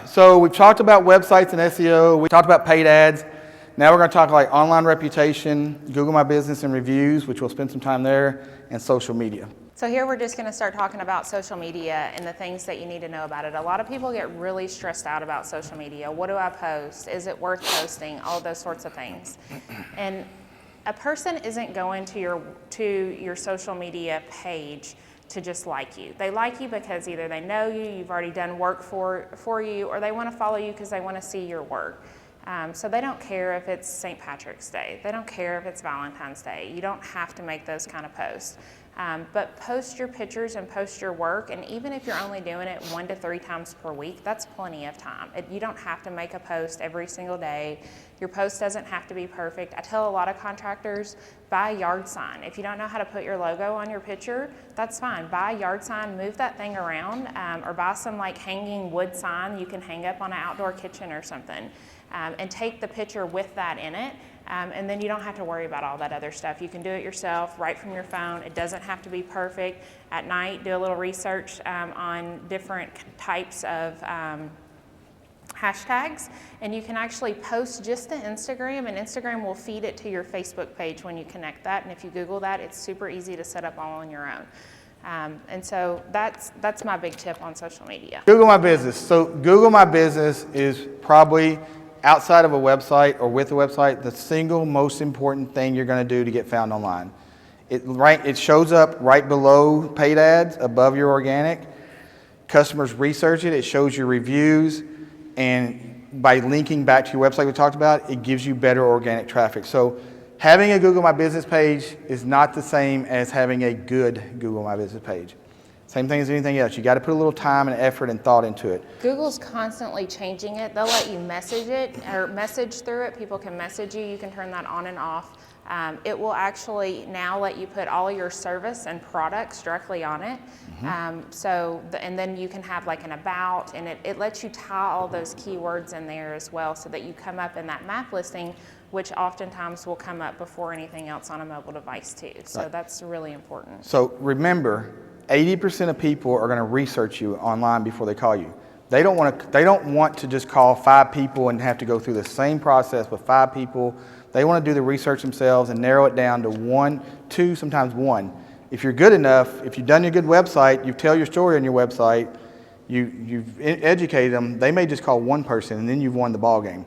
so we've talked about websites and SEO. We talked about paid ads. Now we're going to talk like online reputation, Google My Business and reviews, which we'll spend some time there, and social media. So here we're just going to start talking about social media and the things that you need to know about it. A lot of people get really stressed out about social media. What do I post? Is it worth posting? All of those sorts of things. And a person isn't going to your social media page to just like you. They like you because either they know you, you've already done work for you, or they want to follow you because they want to see your work. So they don't care if it's St. Patrick's Day. They don't care if it's Valentine's Day. You don't have to make those kind of posts. But post your pictures and post your work, and even if you're only doing it 1 to 3 times per week, that's plenty of time. You don't have to make a post every single day. Your post doesn't have to be perfect. I tell a lot of contractors, buy a yard sign. If you don't know how to put your logo on your picture, that's fine. Buy a yard sign, move that thing around, or buy some like hanging wood sign you can hang up on an outdoor kitchen or something, and take the picture with that in it. And then you don't have to worry about all that other stuff. You can do it yourself right from your phone. It doesn't have to be perfect. At night, do a little research on different types of hashtags, and you can actually post just to Instagram, and Instagram will feed it to your Facebook page when you connect that. And if you Google that, it's super easy to set up all on your own. And so that's my big tip on social media. Google My Business. So Google My Business is probably, outside of a website or with a website, the single most important thing you're going to do to get found online. It shows up right below paid ads, above your organic. Customers research it. It shows your reviews. And by linking back to your website we talked about, it gives you better organic traffic. So having a Google My Business page is not the same as having a good Google My Business page. Same thing as anything else. You got to put a little time and effort and thought into it. Google's constantly changing it. They'll let you message it or message through it. People can message you. You can turn that on and off. It will actually now let you put all of your service and products directly on it. And then you can have like an about, and it lets you tie all those keywords in there as well, so that you come up in that map listing, which oftentimes will come up before anything else on a mobile device too. So that's really important. So remember, 80% of people are going to research you online before they call you. They don't want to just call 5 people and have to go through the same process with 5 people. They want to do the research themselves and narrow it down to 1, 2, sometimes 1. If you're good enough, if you've done your good website, you tell your story on your website, you've educated them, they may just call 1 person, and then you've won the ball game.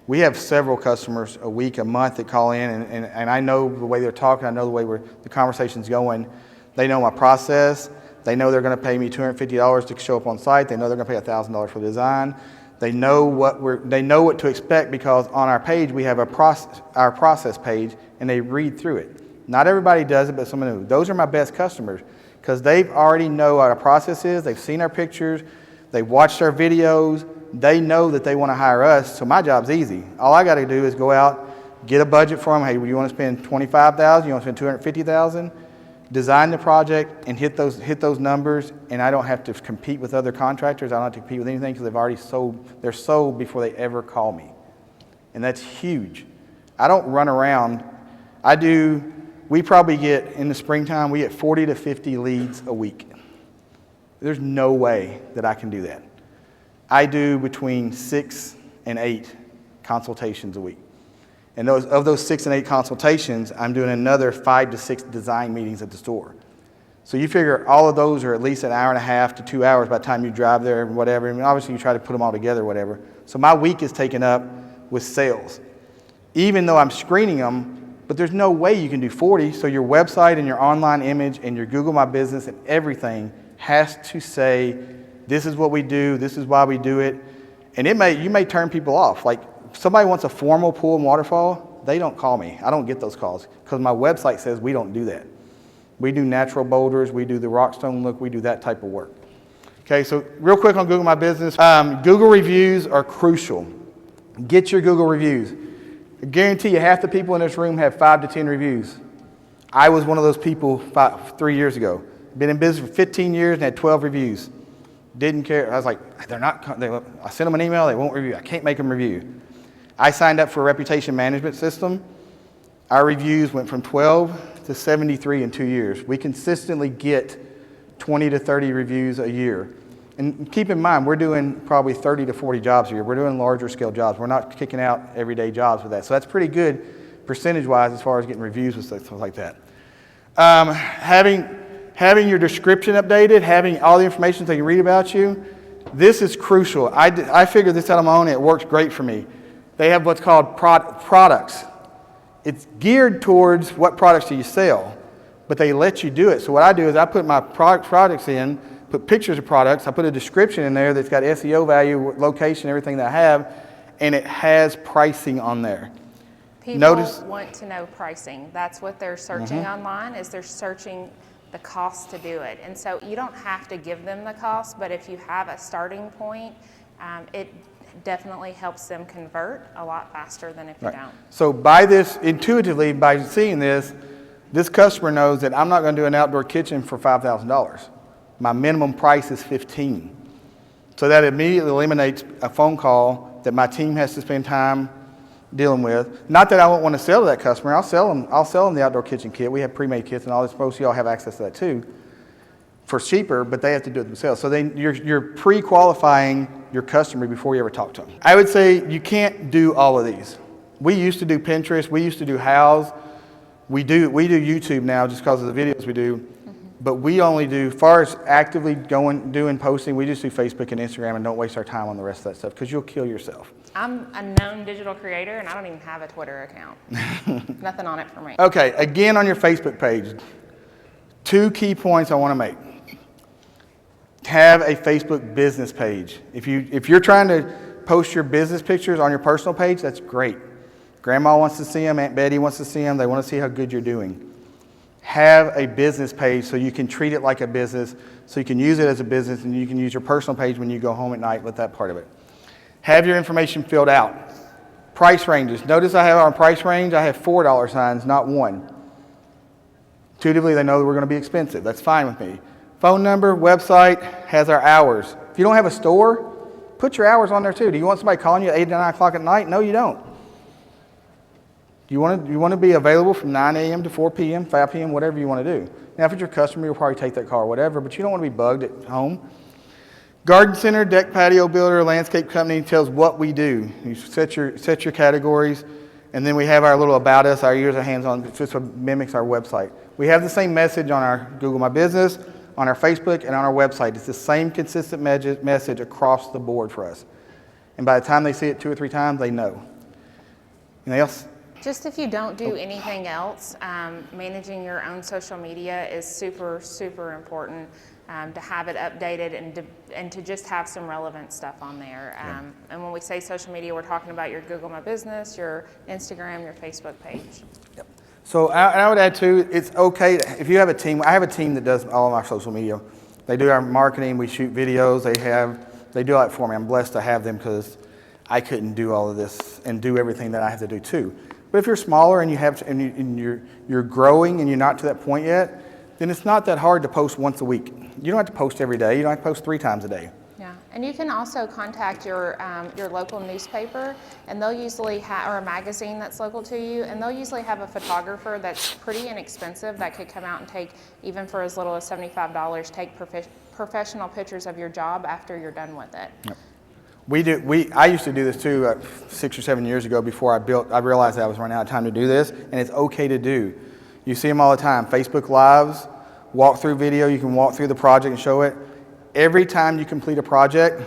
We have several customers a week, a month that call in, and I know the way they're talking, I know the way the conversation's going. They know my process. They know they're going to pay me $250 to show up on site. They know they're going to pay $1,000 for the design. They know what to expect, because on our page we have our process page, and they read through it. Not everybody does it, but some do. Those are my best customers, because they already know what our process is. They've seen our pictures. They've watched our videos. They know that they want to hire us, so my job's easy. All I got to do is go out, get a budget for them. Hey, you want to spend $25,000? You want to spend $250,000? Design the project and hit those numbers, and I don't have to compete with other contractors. I don't have to compete with anything, because they've already sold. They're sold before they ever call me, and that's huge. I don't run around. We probably get, in the springtime, we get 40 to 50 leads a week. There's no way that I can do that. I do between 6 and 8 consultations a week. And of those 6 and 8 consultations, I'm doing another 5 to 6 design meetings at the store. So you figure all of those are at least an hour and a half to 2 hours by the time you drive there and whatever. And obviously you try to put them all together, whatever. So my week is taken up with sales, even though I'm screening them. But there's no way you can do 40. So your website and your online image and your Google My Business and everything has to say, this is what we do, this is why we do it. And you may turn people off. Like, if somebody wants a formal pool and waterfall, they don't call me. I don't get those calls, because my website says we don't do that. We do natural boulders, we do the rockstone look, we do that type of work. Okay, so real quick on Google My Business. Google reviews are crucial. Get your Google reviews. I guarantee you half the people in this room have 5 to 10 reviews. I was one of those people 3 years ago. Been in business for 15 years and had 12 reviews. Didn't care. I was like, I sent them an email, they won't review. I can't make them review. I signed up for a reputation management system. Our reviews went from 12 to 73 in 2 years. We consistently get 20 to 30 reviews a year. And keep in mind, we're doing probably 30 to 40 jobs a year. We're doing larger scale jobs. We're not kicking out everyday jobs with that. So that's pretty good percentage-wise as far as getting reviews and stuff like that. Having your description updated, having all the information they can read about you, this is crucial. I figured this out on my own, and it works great for me. They have what's called products. It's geared towards what products do you sell, but they let you do it. So what I do is I put my products in, put pictures of products, I put a description in there that's got SEO value, location, everything that I have, and it has pricing on there. People want to know pricing. That's what they're searching online, is they're searching the cost to do it. And so you don't have to give them the cost, but if you have a starting point, it definitely helps them convert a lot faster than if you don't. So by this, intuitively, by seeing this customer knows that I'm not going to do an outdoor kitchen for $5,000. My minimum price is $15,000. So that immediately eliminates a phone call that my team has to spend time dealing with. Not that I won't want to sell to that customer. I'll sell them the outdoor kitchen kit. We have pre-made kits and all this. Most of y'all have access to that too for cheaper, but they have to do it themselves. So you're pre-qualifying your customer before you ever talk to them. I would say you can't do all of these. We used to do Pinterest. We used to do House. We do YouTube now just because of the videos we do. But we only do, as far as actively doing posting, we just do Facebook and Instagram and don't waste our time on the rest of that stuff because you'll kill yourself. I'm a known digital creator and I don't even have a Twitter account. Nothing on it for me. Okay, again on your Facebook page, 2 key points I want to make. Have a Facebook business page. If you're trying to post your business pictures on your personal page, that's great. Grandma wants to see them, Aunt Betty wants to see them, they want to see how good you're doing. Have a business page so you can treat it like a business, so you can use it as a business, and you can use your personal page when you go home at night with that part of it. Have your information filled out. Price ranges. Notice I have our price range, I have $4 signs, not 1. Intuitively, they know that we're going to be expensive. That's fine with me. Phone number, website, has our hours. If you don't have a store, put your hours on there too. Do you want somebody calling you at 8 or 9 o'clock at night? No, you don't. You want to be available from 9 a.m. to 4 p.m., 5 p.m., whatever you want to do. Now, if it's your customer, you'll probably take that call or whatever, but you don't want to be bugged at home. Garden center, deck patio builder, landscape company tells what we do. You set your categories, and then we have our little about us, our ears, our hands on. It just mimics our website. We have the same message on our Google My Business, on our Facebook, and on our website. It's the same consistent message across the board for us. And by the time they see it 2 or 3 times, they know. Anything else? Just if you don't do anything else, managing your own social media is super, super important to have it updated and to just have some relevant stuff on there. And when we say social media, we're talking about your Google My Business, your Instagram, your Facebook page. Yep. So I would add too, it's okay if you have a team. I have a team that does all of my social media. They do our marketing, we shoot videos, they do all that for me. I'm blessed to have them because I couldn't do all of this and do everything that I have to do too. But if you're smaller and you're growing and you're not to that point yet, then it's not that hard to post once a week. You don't have to post every day. You don't have to post 3 times a day. Yeah, and you can also contact your local newspaper, and they'll usually or a magazine that's local to you, and they'll usually have a photographer that's pretty inexpensive that could come out and take, even for as little as $75, take professional pictures of your job after you're done with it. Yep. I used to do this too 6 or 7 years ago before I realized that I was running out of time to do this, and it's okay to do. You see them all the time. Facebook Lives, walkthrough video, you can walk through the project and show it. Every time you complete a project,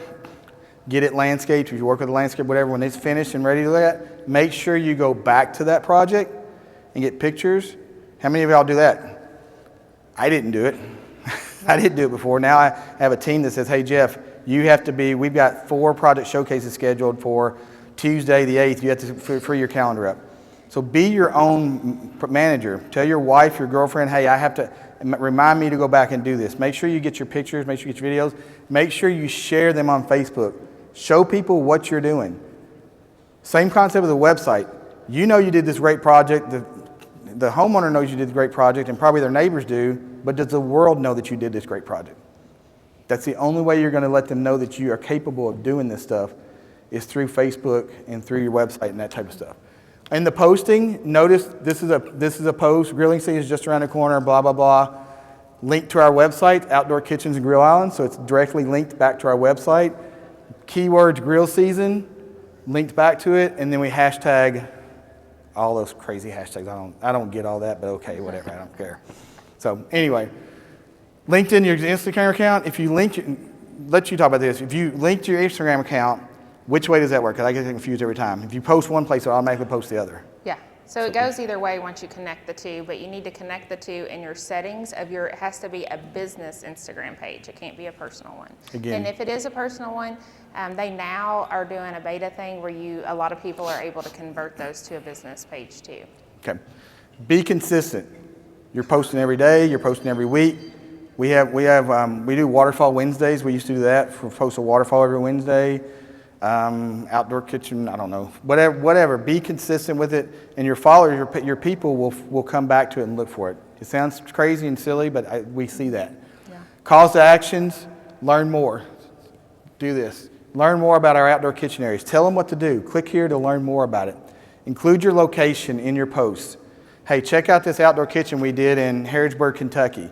get it landscaped, if you work with a landscape, whatever, when it's finished and ready to look at, make sure you go back to that project and get pictures. How many of y'all do that? I didn't do it. I didn't do it before. Now I have a team that says, hey Jeff, we've got 4 project showcases scheduled for Tuesday the 8th. You have to free your calendar up. So be your own manager. Tell your wife, your girlfriend, hey, I have to, remind me to go back and do this. Make sure you get your pictures, make sure you get your videos. Make sure you share them on Facebook. Show people what you're doing. Same concept with the website. You know you did this great project. The homeowner knows you did the great project, and probably their neighbors do, but does the world know that you did this great project? That's the only way you're going to let them know that you are capable of doing this stuff is through Facebook and through your website and that type of stuff. In the posting, notice this is a post, grilling season is just around the corner, blah, blah, blah. Link to our website, Outdoor Kitchens and Grill Island, so it's directly linked back to our website. Keywords grill season, linked back to it, and then we hashtag all those crazy hashtags. I don't get all that, but okay, whatever, I don't care. So anyway, linked in your Instagram account. If you link, let you talk about this. If you linked your Instagram account, which way does that work? Because I get confused every time. If you post one place, it'll automatically post the other. Yeah. So it goes either way once you connect the two, but you need to connect the two in your settings of it has to be a business Instagram page. It can't be a personal one. Again. And if it is a personal one, they now are doing a beta thing where a lot of people are able to convert those to a business page too. Okay. Be consistent. You're posting every day, you're posting every week. We do Waterfall Wednesdays. We used to do that, post a waterfall every Wednesday. Outdoor kitchen, I don't know, whatever. Be consistent with it, and your followers, your people will come back to it and look for it. It sounds crazy and silly, but we see that. Yeah. Calls to actions, learn more. Do this. Learn more about our outdoor kitchen areas. Tell them what to do. Click here to learn more about it. Include your location in your posts. Hey, check out this outdoor kitchen we did in Harrodsburg, Kentucky.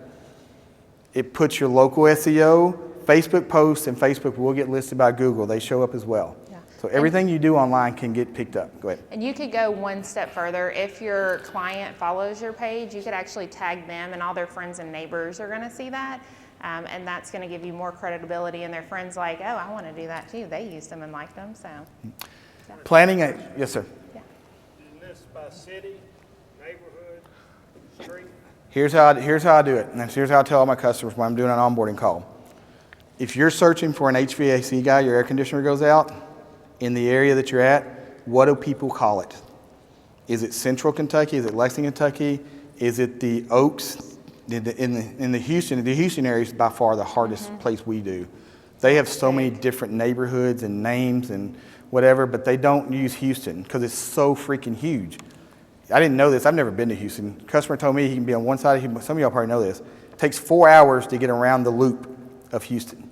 It puts your local SEO, Facebook posts, and Facebook will get listed by Google. They show up as well. Yeah. So everything you do online can get picked up. Go ahead. And you could go one step further. If your client follows your page, you could actually tag them, and all their friends and neighbors are going to see that. And that's going to give you more credibility, and their friends like, oh, I want to do that too. They used them and liked them. So, yeah. Planning yes, sir. Yeah. You list by city, neighborhood, street. Here's how I do it. And here's how I tell all my customers when I'm doing an onboarding call. If you're searching for an HVAC guy, your air conditioner goes out, in the area that you're at, what do people call it? Is it Central Kentucky? Is it Lexington, Kentucky? Is it the Oaks? In the Houston area is by far the hardest place we do. They have so many different neighborhoods and names and whatever, but they don't use Houston because it's so freaking huge. I didn't know this. I've never been to Houston. Customer told me he can be on one side. Some of y'all probably know this. It takes 4 hours to get around the loop of Houston.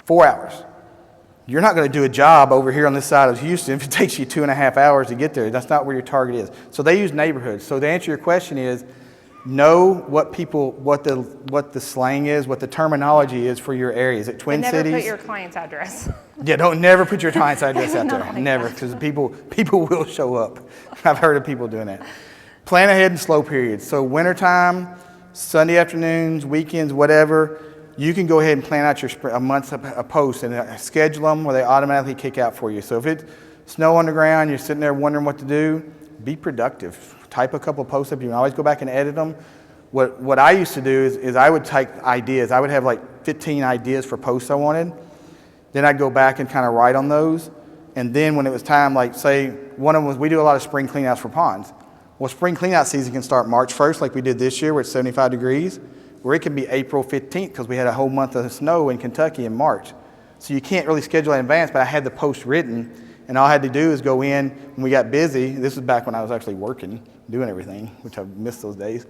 4 hours. You're not going to do a job over here on this side of Houston if it takes you 2.5 hours to get there. That's not where your target is. So they use neighborhoods. So to answer your question is, know what the slang is, what the terminology is for your area. Is it Twin But Cities? never put your client's address. Yeah, don't never put your client's address out there. Like Never, because people will show up. I've heard of people doing that. Plan ahead in slow periods. So wintertime, Sunday afternoons, weekends, whatever, you can go ahead and plan out a month's a post and schedule them where they automatically kick out for you. So if it's snow on the ground, you're sitting there wondering what to do, be productive. Type a couple posts up. You can always go back and edit them. What I used to do is I would type ideas. I would have like 15 ideas for posts I wanted. Then I'd go back and kind of write on those. And then when it was time, like say one of them was, we do a lot of spring cleanouts for ponds. Well, spring cleanout season can start March 1st like we did this year where it's 75 degrees, or it can be April 15th because we had a whole month of snow in Kentucky in March. So you can't really schedule in advance, but I had the post written, and all I had to do is go in when we got busy. This was back when I was actually working, doing everything, which I missed those days.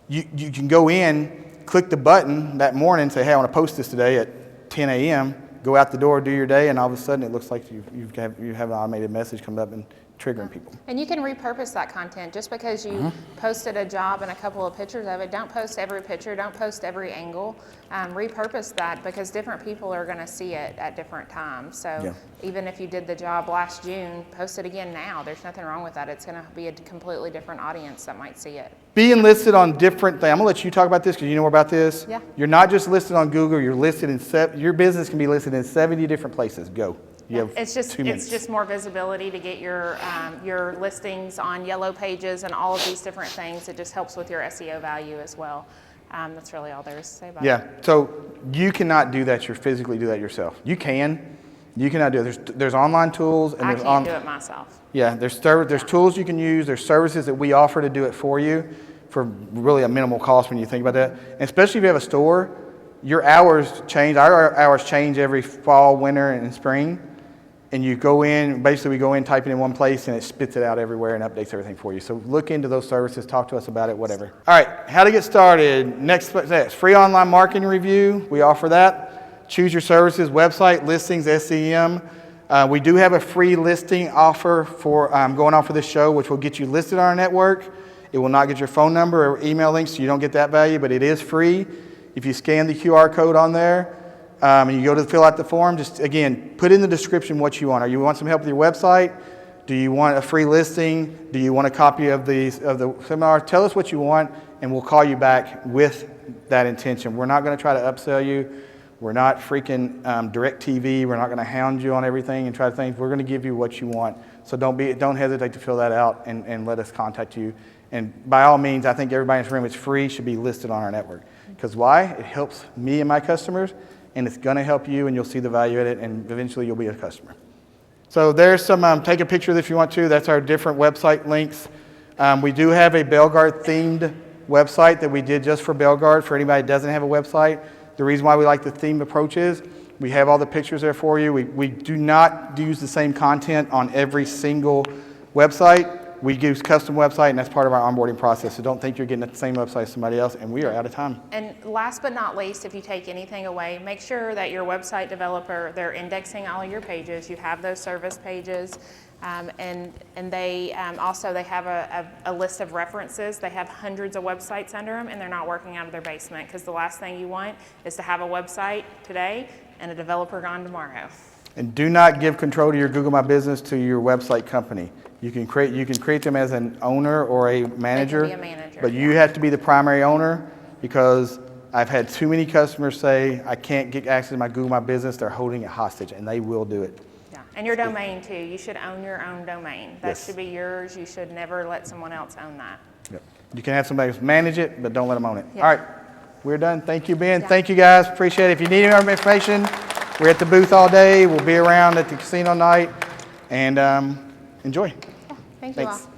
You can go in, click the button that morning, say, hey, I want to post this today at 10 a.m., go out the door, do your day, and all of a sudden it looks like you have an automated message come up and triggering people. And you can repurpose that content. Just because you posted a job and a couple of pictures of it, don't post every picture, don't post every angle. Repurpose that because different people are going to see it at different times. So even if you did the job last June, post it again now. There's nothing wrong with that. It's going to be a completely different audience that might see it. Being listed on different things. I'm going to let you talk about this because you know more about this. Yeah. You're not just listed on Google. You're listed in your business can be listed in 70 different places. Go. You have It's 2 minutes. just more visibility to get your listings on yellow pages and all of these different things. It just helps with your SEO value as well. That's really all there is to say about it. Yeah. So you cannot do that. You physically do that yourself. You can. You cannot do it. There's online tools. And I there's can't do it myself. Yeah. There's tools you can use. There's services that we offer to do it for you for really a minimal cost when you think about that. And especially if you have a store, your hours change. Our hours change every fall, winter, and spring. And you go in, basically we go in, type it in one place, and it spits it out everywhere and updates everything for you. So look into those services, talk to us about it, whatever. All right, how to get started. Next, free online marketing review. We offer that. Choose your services, website, listings, SEM. We do have a free listing offer for going on for this show, which will get you listed on our network. It will not get your phone number or email link, so you don't get that value, but it is free. If you scan the QR code on there and you go to fill out the form, just again, put in the description what you want. Or you want some help with your website? Do you want a free listing? Do you want a copy of the seminar? Tell us what you want, and we'll call you back with that intention. We're not going to try to upsell you. We're not freaking DirecTV. We're not going to hound you on everything and try to think. We're going to give you what you want. So don't hesitate to fill that out and let us contact you. And by all means, I think everybody in this room, it's free, should be listed on our network. Because why? It helps me and my customers, and it's going to help you, and you'll see the value in it, and eventually you'll be a customer. So there's some, take a picture if you want to. That's our different website links. We do have a Belgard themed website that we did just for Belgard for anybody that doesn't have a website. The reason why we like the theme approach is we have all the pictures there for you. We do not use the same content on every single website. We use custom website, and that's part of our onboarding process. So don't think you're getting the same website as somebody else, and we are out of time. And last but not least, if you take anything away, make sure that your website developer, they're indexing all of your pages. You have those service pages. And they also they have a list of references. They have hundreds of websites under them, and they're not working out of their basement, because the last thing you want is to have a website today and a developer gone tomorrow. And do not give control to your Google My Business to your website company. You can create them as an owner or a manager, They can be a manager, but you have to be the primary owner, because I've had too many customers say, I can't get access to my Google My Business. They're holding it hostage, and they will do it. Yeah, and your domain too. You should own your own domain. That Yes. should be yours. You should never let someone else own that. Yep. You can have somebody manage it, but don't let them own it. Yeah. All right, we're done. Thank you, Ben. Yeah. Thank you, guys. Appreciate it. If you need any more information, we're at the booth all day. We'll be around at the casino night, and enjoy. Thank you all. Thanks.